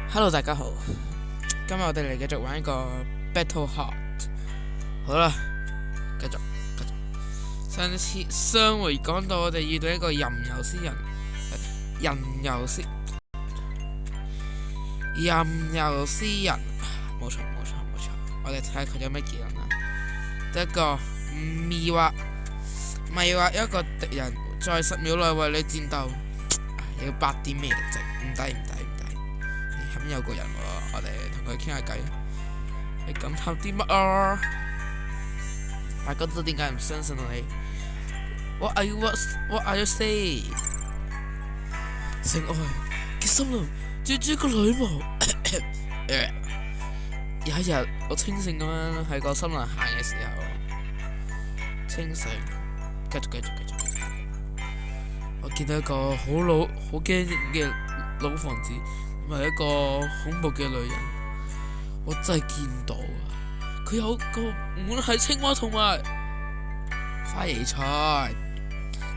Hello，大家好。今日我哋嚟繼續玩一個 Battle Heart。好啦，繼續。上回講到我哋遇到一個吟遊詩人，吟遊詩人，冇錯。我哋睇下佢有咩技能啊。第一個迷惑一個敵人在10秒內為你戰鬥，要8點魅力值，唔抵。後面有個人喎，我哋同佢傾下偈。你咁偷啲乜啊？大家都點解唔相信你？What are you saying？ 性愛嘅森林住住個女巫。有一日，我清醒咁樣喺個森林行嘅時候，清醒，繼續。我見到一個好驚嘅老房子，同埋一個恐怖嘅女人。我真係見到啊！佢有個滿係青蛙同埋花椰菜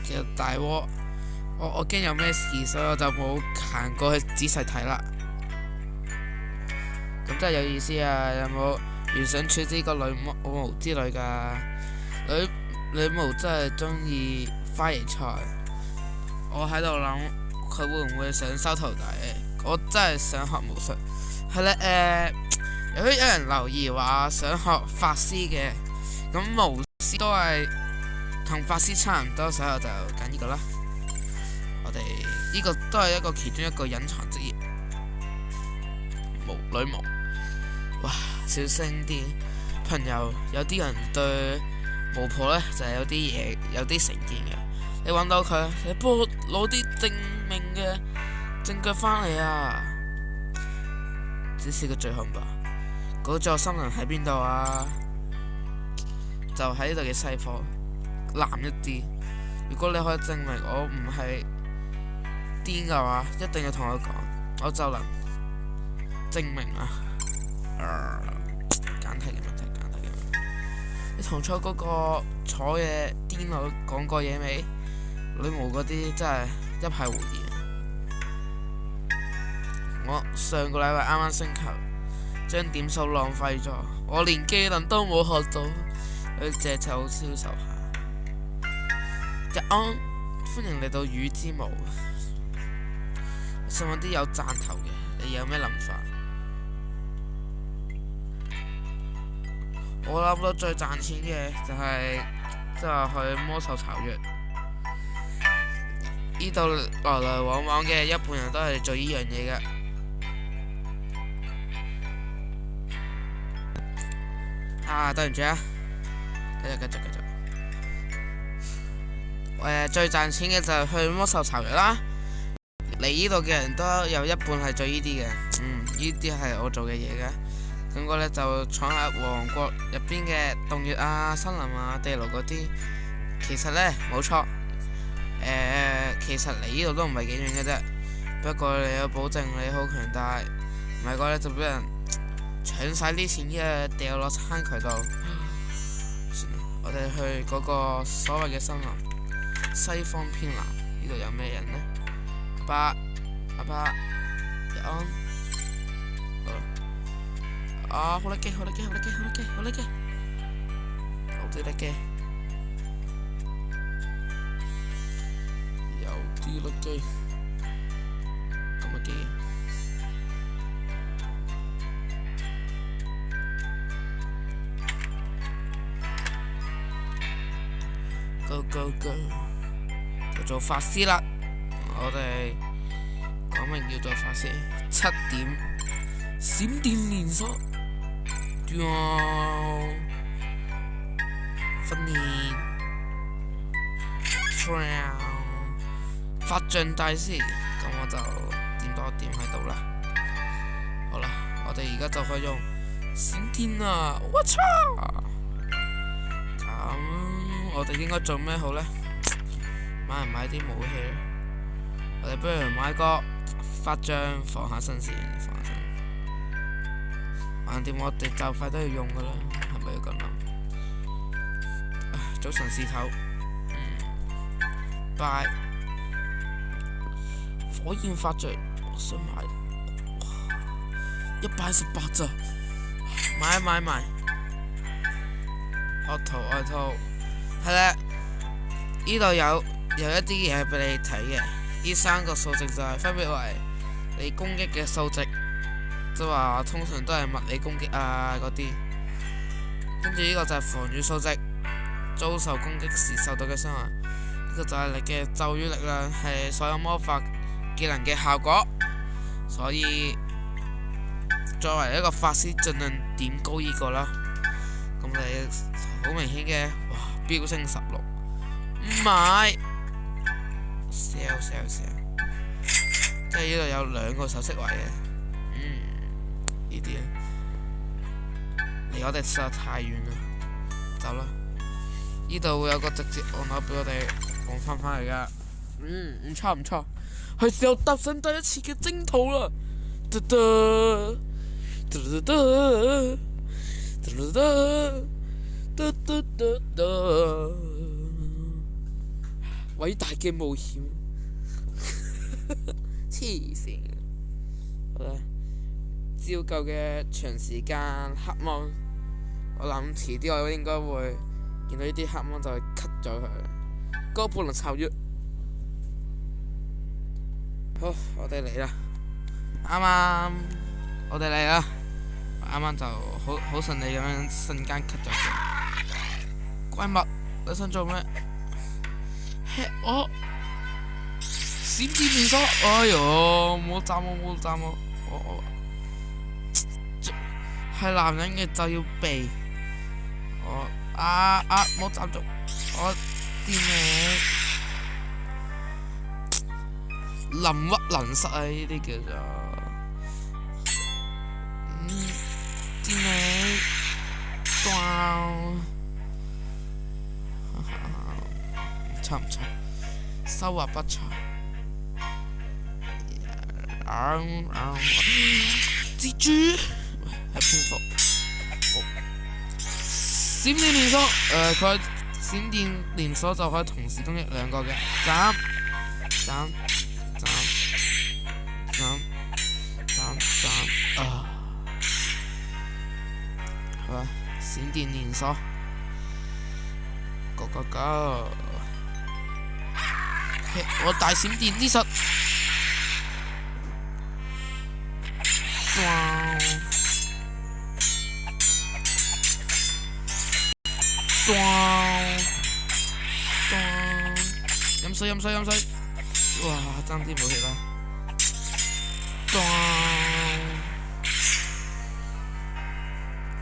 嘅大鍋。我驚有咩事，所以我就冇行過去仔細睇啦。咁真係有意思啊！有冇原想處置個女巫之類㗎？女巫真係中意花椰菜。我喺度諗佢會唔會想收徒弟？我真係想學巫術。係咧，有人留言話想學法師嘅，咁巫師都係同法師差唔多，所以我就揀呢個啦。我哋呢個都係一個其中一個隱藏職業，女巫。哇，小聲啲，朋友。有啲人對巫婆呢就係有啲嘢，有啲成見嘅。你揾到佢，你幫我攞啲證明嘅證據返嚟啊！只是個最恐怖。嗰座森林喺邊度啊？就喺呢度嘅西方，南一啲。如果你可以證明我唔係癲嘅話，一定要同我講，我就能證明啊！簡體嘅問題。你同錯嗰個坐嘅癲佬講過嘢未？女巫嗰啲真係一派胡言。我上個禮拜啱啱升級，將點數浪費咗，我連技能都冇學到，佢隻就好消受下。日安，歡迎嚟到雨之舞。想揾啲有賺頭嘅，你有咩諗法？我諗到最賺錢嘅就係去魔獸巢穴。呢度來來往往嘅一半人都係做呢樣嘢嘅。對唔住啊，繼續。最賺錢嘅就係去魔獸巢穴啦。嚟呢度嘅人都有一半係做呢啲嘅。呢啲係我做嘅嘢嘅。咁我呢就闖下王國入邊嘅洞穴啊、森林啊、地牢嗰啲。其實呢冇錯，其實嚟呢度都唔係幾遠嘅啫。不過你要保證你好強大，唔係嘅呢就俾人搶晒啲錢嘅，掉落坑渠度。算啦，我哋去嗰個所謂嘅森林西方偏南。呢度有咩人呢？阿伯，日安。好叻機，好啲叻機，有啲叻機，咁嘅機。Go，就做法師啦。我哋講明要做法師，7點閃電連鎖。訓練法杖大師，咁我就點多點喺度啦。好啦，我哋而家就可以用閃電啊！我操！咁我哋應該做咩好呢？買唔買啲武器呢？我哋不如買個法杖防下身先，橫掂我哋就快都要用噶啦，係咪要咁諗？早晨試頭，拜火焰法杖，我想買118咋，買，學徒外套，係啦，呢度有一啲嘢俾你睇嘅，呢3個數值就係分別為你攻擊嘅數值，即係話通常都係物理攻擊啊嗰啲，跟住呢個就係防禦數值，遭受攻擊時受到嘅傷害，呢個就係你嘅咒語力量，係所有魔法技能嘅效果，所以作為一個法師，盡量點高呢個啦。咁你好明顯嘅，哇，飆升16，唔買，sell，即係呢度有2個首飾位嘅，呢啲離我哋實在太遠啦，走啦。呢度會有個直接按鈕俾我哋放翻嚟噶，唔錯，係時候踏上第一次嘅征途啦，偉大嘅冒險，黐線，好啦，照舊嘅長時間黑芒，我諗遲啲我應該會見到呢啲黑芒就會 cut 咗佢，高不能超越。好，我哋嚟啦，啱我哋嚟啦，啱啱就好順利咁樣瞬間 cut 咗佢。怪物，你想做咩？吃我閃電連鎖，哎唷，冇斬我，我係男人嘅就要避，我冇斬中，我掂你，能屈能伸啊！呢啲叫做，掂你，差唔錯，收穫不錯。蜘蛛係蝙蝠，閃電連鎖，佢閃電連鎖就可以同時攻擊2個嘅，斬，好啦，閃電連鎖 ，go，我大閃電之術，飲水，哇，爭啲冇血啦，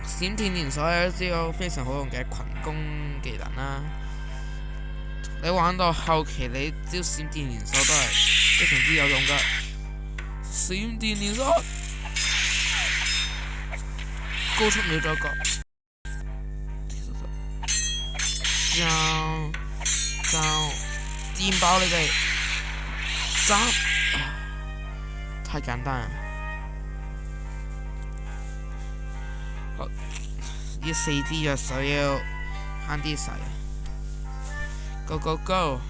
閃電連鎖係一招非常好用嘅群攻技能啦。你玩到後期，你招閃電連鎖都係非常之有用噶。閃電連鎖，高速秒咗一個，就電爆你哋，太簡單啦。好，呢4支藥水要慳啲使。Go！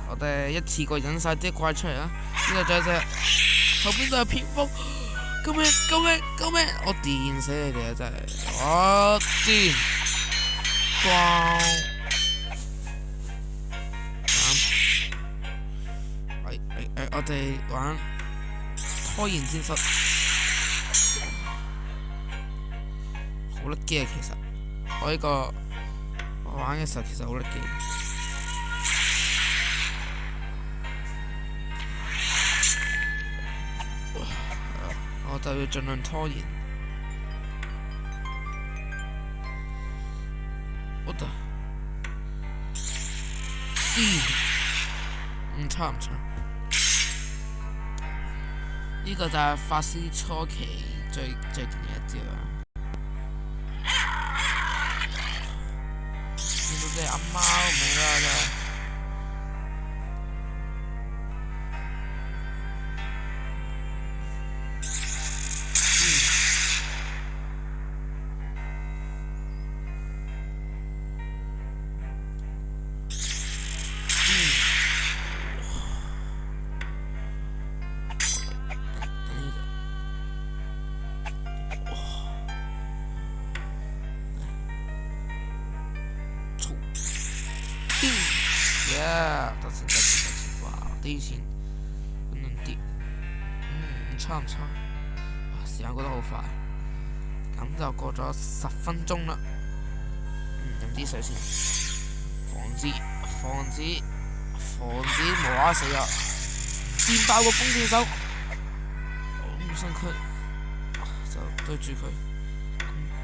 我哋一次過引晒啲怪出嚟啦！呢度仲有隻，後邊就係蝙蝠，救命！我電死你哋啊！真係，我電，我哋玩拖延戰術，好叻機啊！其實。我玩嘅時候其實好叻嘅，我就要盡量拖延。我得，唔錯。呢個就係法師初期最勁嘅一招啦。你阿貓冇啦真係。得錢，哇！啲錢咁樣跌，差唔差？時間過得好快，咁就過咗10分鐘啦。飲啲水先，防止無啦啦死啊！電爆個弓箭手，我唔信佢，就對住佢。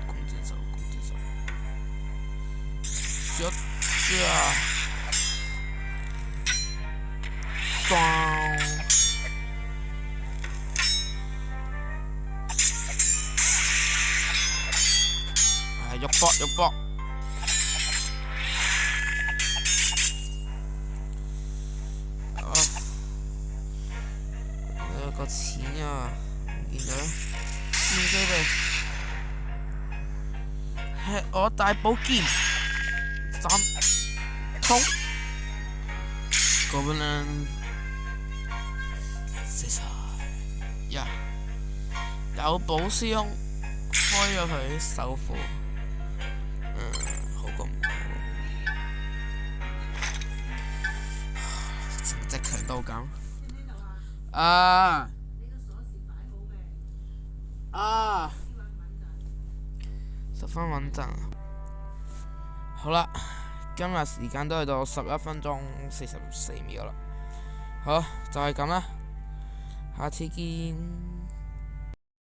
弓箭手，肉搏，個錢啊，唔見咗，見佢哋吃我大寶劍，通，Goblin 死晒呀！有寶箱，開咗佢首庫，好過冇。直強到咁。十分穩陣。好啦，今日時間都去到11分鐘44秒啦。好，就係咁啦，下次見。